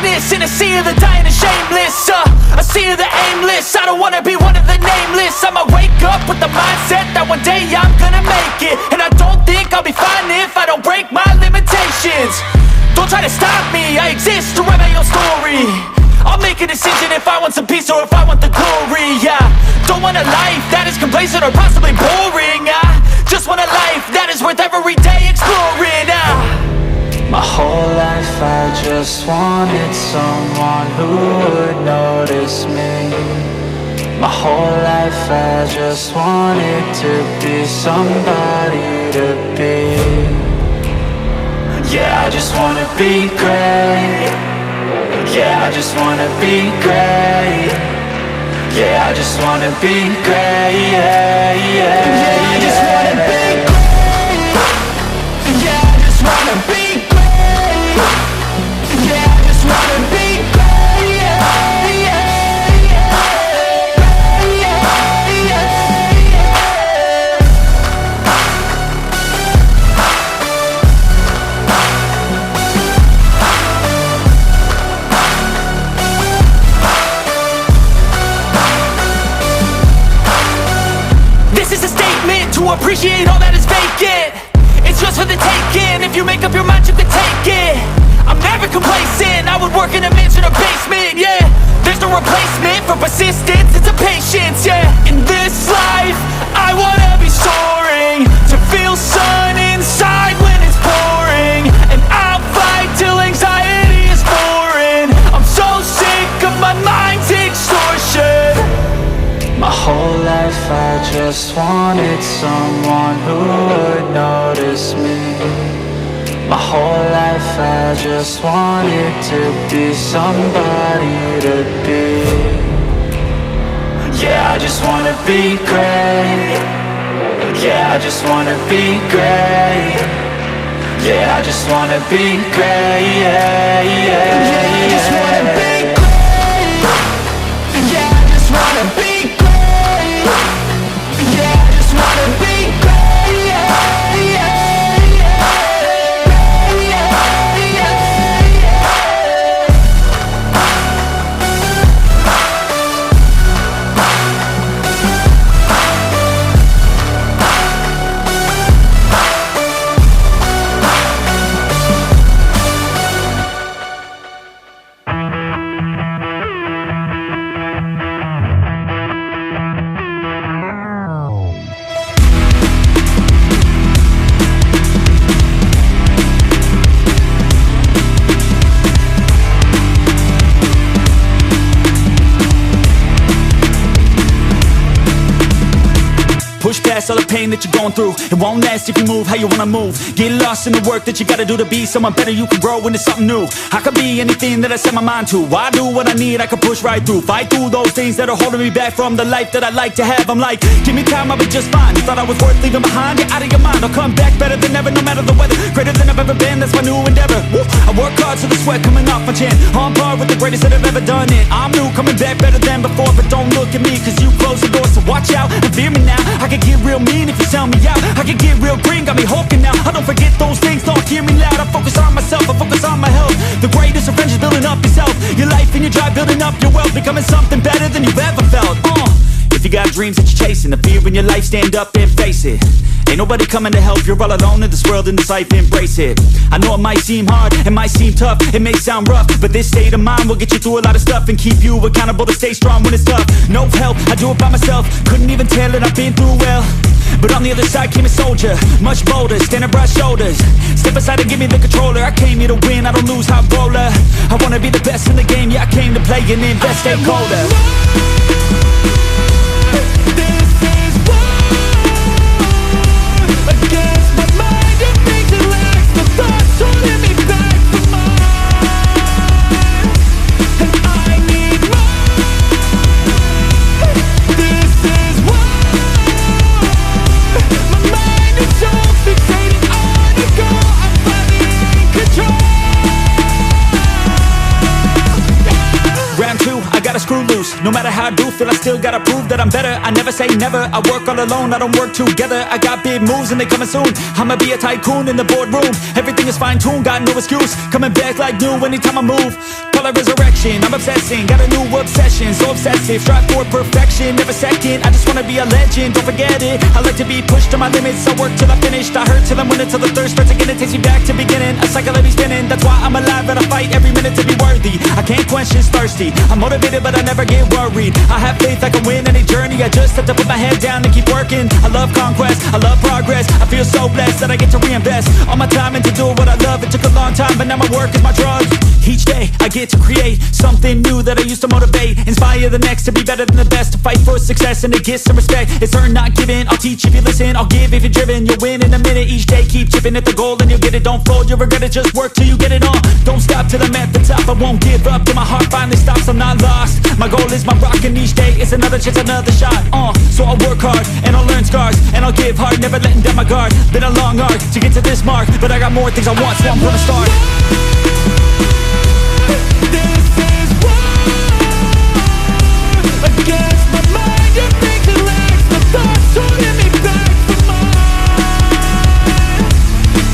famous in a sea of the dying and shameless, a sea of the aimless. I don't wanna be one of the nameless. I'ma wake up with the mindset that one day I'm gonna make it, and I don't think I'll be fine if I don't break my limitations. Don't try to stop me, I exist to write my own story. I'll make a decision if I want some peace or if I want the glory. Yeah, don't want a life that is complacent or possibly boring. I just want a life that is worth every day exploring. My whole life I just wanted someone who would notice me. My whole life I just wanted to be somebody to be. Yeah, I just wanna be great. Yeah, I just wanna be great. Yeah, I just wanna be great. Yeah, yeah, I just wanna be great. Yeah, I just wanna be great. Yeah, I just wanna be great. Yeah, yeah, to appreciate all that is vacant. It's just for the taking. If you make up your mind, you can take it. I'm never complacent. I would work in a mansion or basement. Yeah, there's no replacement for persistence. It's a patience. Yeah, in this life I wanna be soaring, to feel sun inside when it's pouring, and I'll fight till anxiety is foreign. I'm so sick of my mind's extortion. My whole life I just wanted someone who would notice me. My whole life I just wanted to be somebody to be. Yeah, I just wanna be great. Yeah, I just wanna be great. Yeah, I just wanna be great. Yeah, yeah, yeah, I just wanna be great. Yeah, I just wanna be great. Yeah, I just wanna be great. Yeah, yeah, yeah, yeah, Push past all the pain that you're going through. It won't last if you move how you wanna move. Get lost in the work that you gotta do to be someone better. You can grow into something new. I could be anything that I set my mind to. I do what I need, I can push right through. Fight through those things that are holding me back from the life that I like to have. I'm like, give me time, I'll be just fine. You thought I was worth leaving behind? Get out of your mind, I'll come back better than ever, no matter the weather. Greater than I've ever been, that's my new endeavor. Woo. I work hard so the sweat coming off my chin. On par with the greatest that have ever done it. I'm new, coming back better than before. But don't look at me, cause you closed the door. So watch out and fear me now. I can get real mean if you sell me out. I can get real green, got me hulking now. I don't forget those things, don't hear me loud. I focus on myself, I focus on my health. The greatest revenge is building up yourself, your life and your drive, building up your wealth, becoming something better than you've ever felt. If you got dreams that you're chasing, the fear in your life, stand up and face it. Ain't nobody coming to help, you're all alone in this world, in this life, embrace it. I know it might seem hard, it might seem tough, it may sound rough, but this state of mind will get you through a lot of stuff and keep you accountable to stay strong when it's tough. No help, I do it by myself, couldn't even tell it, I've been through well. But on the other side came a soldier, much bolder, standing broad shoulders. Step aside and give me the controller, I came here to win, I don't lose, high roller. I wanna be the best in the game, yeah I came to play and invest, stay colder. screw loose. No matter how I do feel, I still gotta prove that I'm better. I never say never, I work all alone, I don't work together. I got big moves and they coming soon. I'ma be a tycoon in the boardroom. Everything is fine-tuned, got no excuse. Coming back like new anytime I move. Call it resurrection, I'm obsessing. Got a new obsession, so obsessive. Strive for perfection, never second. I just wanna be a legend, don't forget it. I like to be pushed to my limits, I work till I'm finished. I hurt till I'm winning, till the thirst starts again. It takes me back to beginning, a cycle of me spinning. That's why I'm alive and I fight every minute to be worthy. I can't quench this thirsty, I'm motivated but I never get worried. I have faith I can win any journey, I just have to put my head down and keep working. I love conquest, I love progress, I feel so blessed that I get to reinvest all my time into doing what I love. It took a long time but now my work is my drug. Each day I get to create something new that I used to motivate. Inspire the next to be better than the best, to fight for success and to get some respect. It's earned not given, I'll teach if you listen, I'll give if you're driven. You'll win in a minute, each day keep chipping at the goal and you'll get it. Don't fold, you'll regret it, just work till you get it on. Don't stop till I'm at the top, I won't give up till my heart finally stops. I'm not lost, my goal is my rock and each day is another chance, another shot. So I'll work hard and I'll learn scars and I'll give hard, never letting down my guard. Been a long arc to get to this mark, but I got more things I want, so I'm gonna start. This is war against my mind. You think it lacks the thoughts holding me back from mine,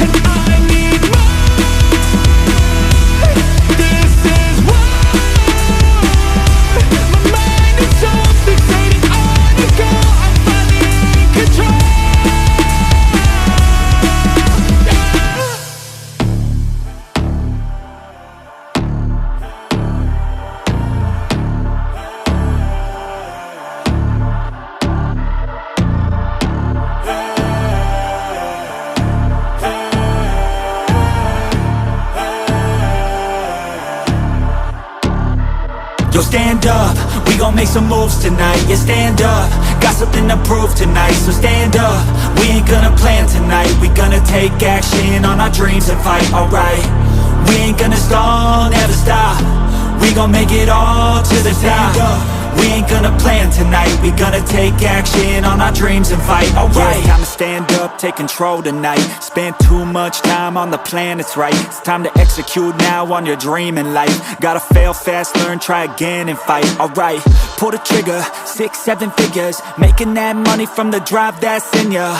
and I need more. This is war. My mind is so fixated on your goal, I'm finally in control. Yo, stand up, we gon' make some moves tonight. Yeah, stand up, got something to prove tonight. So stand up, we ain't gonna plan tonight. We gonna take action on our dreams and fight, alright. We ain't gonna stall, never stop. We gon' make it all to the top. We ain't gonna plan tonight. We gonna take action on our dreams and fight, alright. Time to stand up, take control tonight. Spent too much time on the plan, it's right. It's time to execute now on your dream in life. Gotta fail fast, learn, try again and fight, alright. Pull the trigger, 6, 7 figures. Making that money from the drive that's in ya.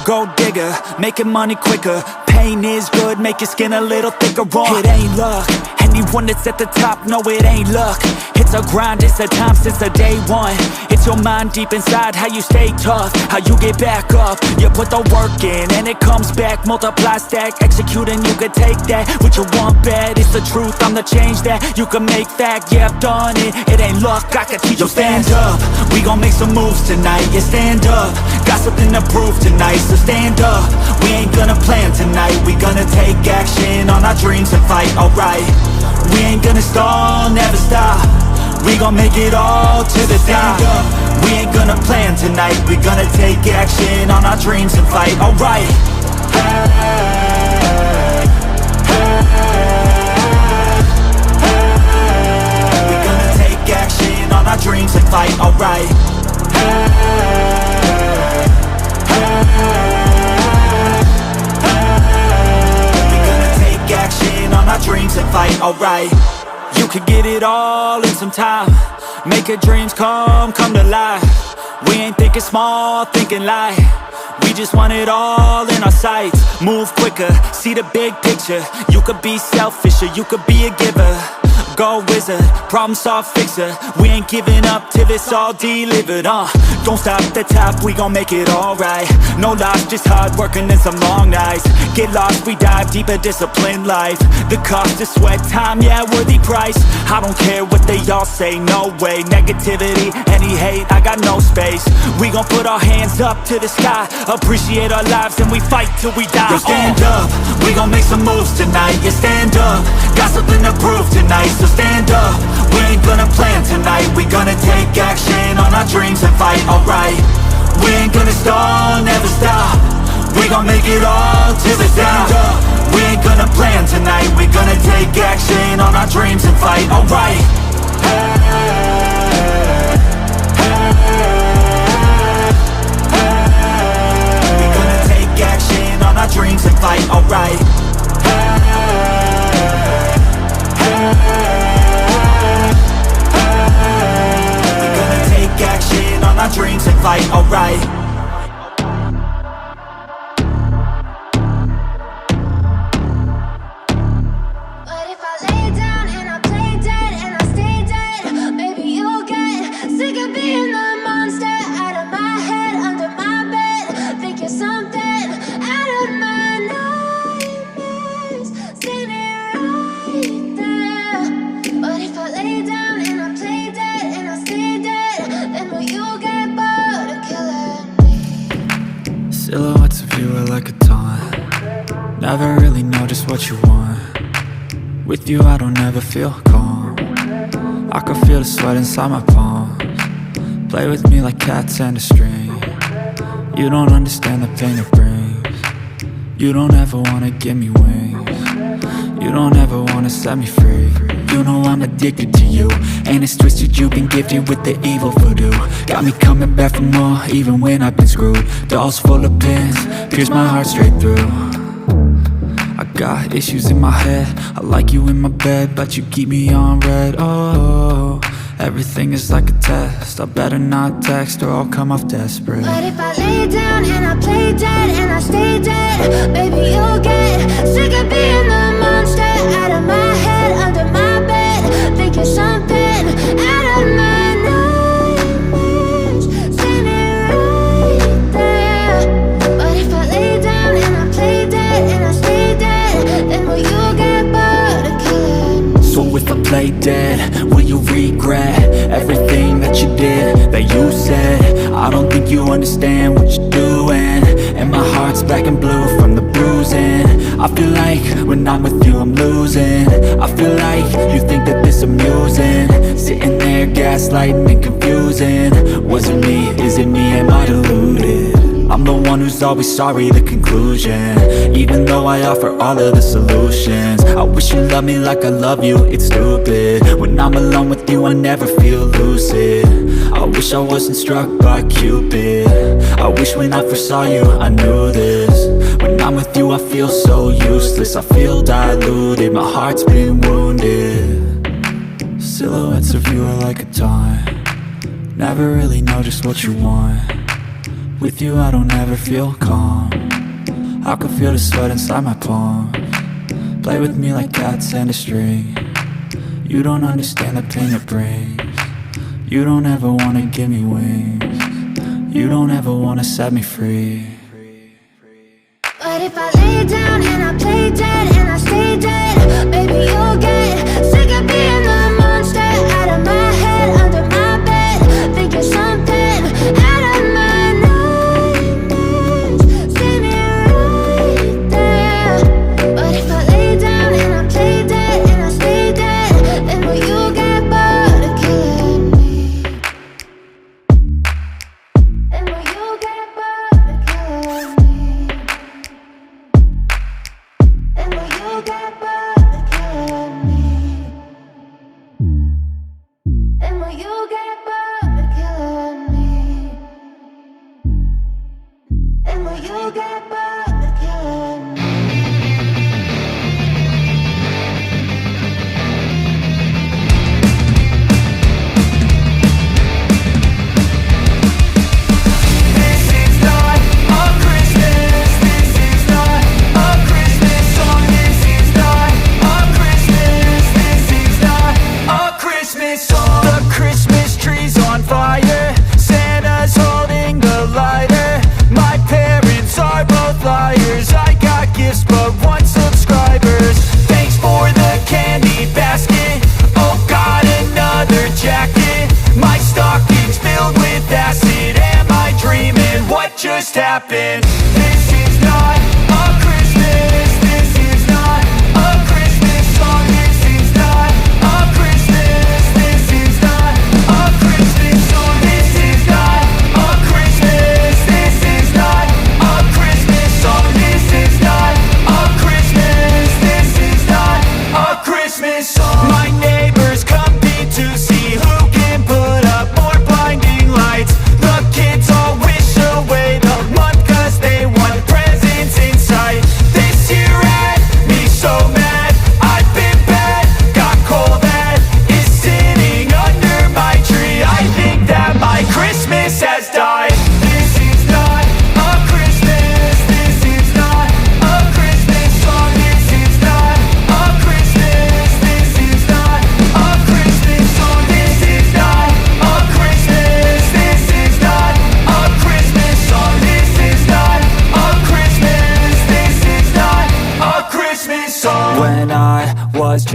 Gold digger, making money quicker. Pain is good, make your skin a little thicker. It ain't luck, anyone that's at the top, no it ain't luck. It's a grind, it's a time since the day one. It's your mind deep inside, how you stay tough, how you get back up. You put the work in and it comes back. Multiply, stack, execute and you can take that. What you want bad, it's the truth, I'm the change that you can make fact. Yeah, I've done it, it ain't luck, I can teach you. Stand up, we gon' make some moves tonight. Yeah, stand up, got something to prove tonight. So stand up, we ain't gonna plan tonight. We gonna take action on our dreams and fight, alright. We ain't gonna stall, never stop. We gon' make it all to the top. We ain't gonna plan tonight. We gonna take action on our dreams and fight, alright. Hey, hey, hey. We gonna take action on our dreams and fight, alright. Hey, hey, hey. We gonna take action on our dreams and fight, alright. You could get it all in some time. Make your dreams come to life. We ain't thinking small, thinking light. We just want it all in our sights. Move quicker, see the big picture. You could be selfish or you could be a giver. Go wizard, problem solve fixer. We ain't giving up till it's all delivered, Don't stop at the top, we gon' make it alright. No loss, just hard working and some long nights. Get lost, we dive deeper, disciplined life. The cost of sweat, time, yeah, worthy price. I don't care what they all say, no way. Negativity, any hate, I got no space. We gon' put our hands up to the sky. Appreciate our lives and we fight till we die. Yo, stand up, we gon' make some moves tonight. Yeah, stand up, got something to prove tonight. So stand up, we ain't gonna plan tonight. We gonna take action on our dreams and fight, alright. We ain't gonna stall, never stop. We gon' make it all to the top. We ain't gonna plan tonight. We gonna take action on our dreams and fight, alright. Hey, hey, hey. We gonna take action on our dreams and fight, alright. Hey, hey, hey. fight, alright. But if I lay down and I play dead and I stay dead, maybe you'll get sick of being the monster out of my head, under my bed. Think you're something out of my nightmares, standing right there. But if I lay down and I play dead and I stay dead, then will you get bored of killing me? Silhouettes of you are like a taunt. Never really know just what you want. With you I don't ever feel calm. I can feel the sweat inside my palms. Play with me like cats and a string. You don't understand the pain it brings. You don't ever wanna give me wings. You don't ever wanna set me free. You know I'm addicted to you, and it's twisted, you've been gifted with the evil voodoo. Got me coming back for more, even when I've been screwed. Dolls full of pins, pierce my heart straight through. I got issues in my head, I like you in my bed, but you keep me on red. Oh, everything is like a test, I better not text or I'll come off desperate. But if I lay down and I play dead and I stay dead, baby you'll get sick of being the monster out of my head, under my bed. Think you're something out of my nightmares, standing right there. But if I lay down and I play dead and I stay dead, then will you get bored of killing me? So if I play dead, will you regret everything that you did, that you said? I don't think you understand what you're doing, and my heart's black and blue from the bruising. I feel like when I'm with you I'm losing. I feel like you think that this amusing, sitting there gaslighting and confusing. Was it me? Is it me? Am I deluded? I'm the one who's always sorry, the conclusion. Even though I offer all of the solutions, I wish you loved me like I love you, it's stupid. When I'm alone with you I never feel lucid. I wish I wasn't struck by Cupid. I wish when I first saw you I knew this. When I'm with you I feel so useless, I feel diluted, my heart's been wounded. Silhouettes of you are like a taunt. Never really know just what you want. With you I don't ever feel calm. I can feel the sweat inside my palms. Play with me like cats and a string. You don't understand the pain it brings. You don't ever wanna give me wings. You don't ever wanna set me free. But if I lay down and I play dead and I stay dead, baby you'll get sick of being the monster out of my head, under my bed. Think you're something out of my nightmares, standing right there. But if I lay down and I play dead and I stay dead, then will you get bored of killing me? Then will you get bored of killing me? And will you get bored of killing me?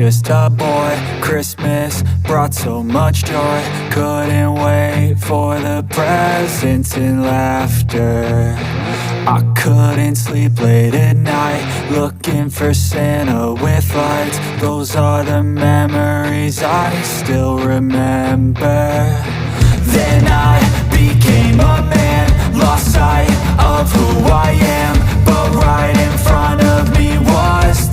just a boy. Christmas brought so much joy. Couldn't wait for the presents and laughter. I couldn't sleep late at night, looking for Santa with lights. Those are the memories I still remember. Then I became a man, lost sight of who I am, but right in front of me was